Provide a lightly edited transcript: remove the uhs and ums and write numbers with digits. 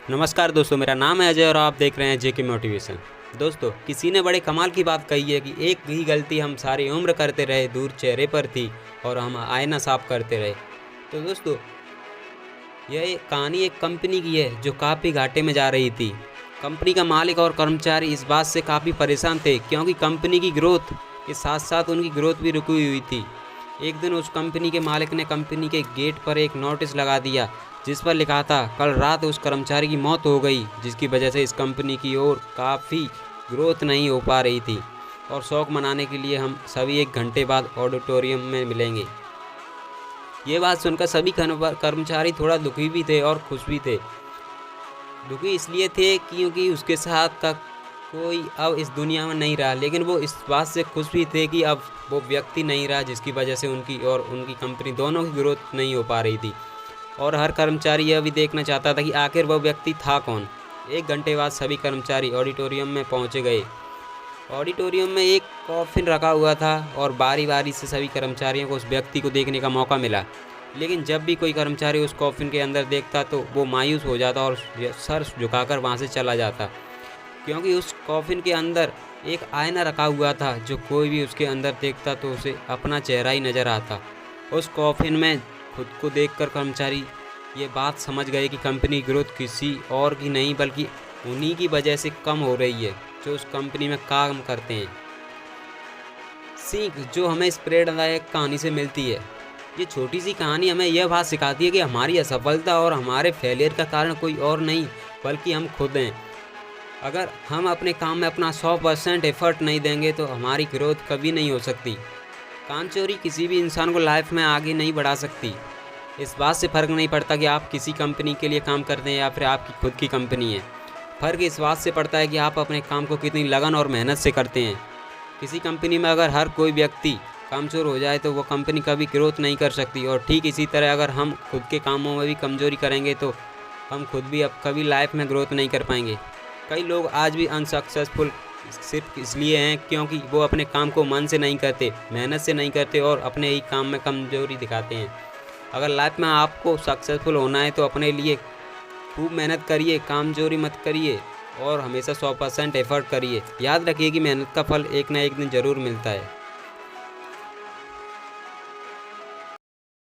नमस्कार दोस्तों, मेरा नाम है अजय और आप देख रहे हैं जेके मोटिवेशन। दोस्तों, किसी ने बड़े कमाल की बात कही है कि एक ही गलती हम सारी उम्र करते रहे, दूर चेहरे पर थी और हम आईना साफ करते रहे। तो दोस्तों, यह एक कहानी एक कंपनी की है जो काफ़ी घाटे में जा रही थी। कंपनी का मालिक और कर्मचारी इस बात से काफ़ी परेशान थे क्योंकि कंपनी की ग्रोथ के साथ साथ उनकी ग्रोथ भी रुकी हुई थी। एक दिन उस कंपनी के मालिक ने कंपनी के गेट पर एक नोटिस लगा दिया जिस पर लिखा था, कल रात उस कर्मचारी की मौत हो गई, जिसकी वजह से इस कंपनी की ओर काफ़ी ग्रोथ नहीं हो पा रही थी और शौक मनाने के लिए हम सभी 1 घंटे बाद ऑडिटोरियम में मिलेंगे। ये बात सुनकर सभी कर्मचारी थोड़ा दुखी भी थे और खुश भी थे। दुखी इसलिए थे क्योंकि उसके साथ का कोई अब इस दुनिया में नहीं रहा, लेकिन वो इस बात से खुश भी थे कि अब वो व्यक्ति नहीं रहा जिसकी वजह से उनकी और उनकी कंपनी दोनों की ग्रोथ नहीं हो पा रही थी। और हर कर्मचारी यह भी देखना चाहता था कि आखिर वह व्यक्ति था कौन। 1 घंटे बाद सभी कर्मचारी ऑडिटोरियम में पहुंचे गए। ऑडिटोरियम में एक कॉफिन रखा हुआ था और बारी बारी से सभी कर्मचारियों को उस व्यक्ति को देखने का मौका मिला। लेकिन जब भी कोई कर्मचारी उस कॉफिन के अंदर देखता तो वो मायूस हो जाता और सर झुकाकर वहाँ से चला जाता, क्योंकि उस कॉफिन के अंदर एक आईना रखा हुआ था जो कोई भी उसके अंदर देखता तो उसे अपना चेहरा ही नज़र आता। उस कॉफिन में खुद को देखकर कर्मचारी ये बात समझ गए कि कंपनी ग्रोथ किसी और की नहीं बल्कि उन्हीं की वजह से कम हो रही है जो उस कंपनी में काम करते हैं। सीख जो हमें इस प्रेरणादायक कहानी से मिलती है, ये छोटी सी कहानी हमें यह बात सिखाती है कि हमारी असफलता और हमारे फेलियर का कारण कोई और नहीं बल्कि हम खुद हैं। अगर हम अपने काम में अपना 100% एफर्ट नहीं देंगे तो हमारी ग्रोथ कभी नहीं हो सकती। कामचोरी किसी भी इंसान को लाइफ में आगे नहीं बढ़ा सकती। इस बात से फ़र्क नहीं पड़ता कि आप किसी कंपनी के लिए काम करते हैं या फिर आपकी खुद की कंपनी है। फ़र्क इस बात से पड़ता है कि आप अपने काम को कितनी लगन और मेहनत से करते हैं। किसी कंपनी में अगर हर कोई व्यक्ति कामचोर हो जाए तो वो कंपनी कभी ग्रोथ नहीं कर सकती, और ठीक इसी तरह अगर हम खुद के कामों में भी कमजोरी करेंगे तो हम खुद भी अब कभी लाइफ में ग्रोथ नहीं कर पाएंगे। कई लोग आज भी अनसक्सेसफुल सिर्फ इसलिए हैं क्योंकि वो अपने काम को मन से नहीं करते, मेहनत से नहीं करते और अपने ही काम में कमजोरी दिखाते हैं। अगर लाइफ में आपको सक्सेसफुल होना है तो अपने लिए खूब मेहनत करिए, कामचोरी मत करिए और हमेशा 100% एफर्ट करिए। याद रखिए कि मेहनत का फल एक ना एक दिन ज़रूर मिलता है।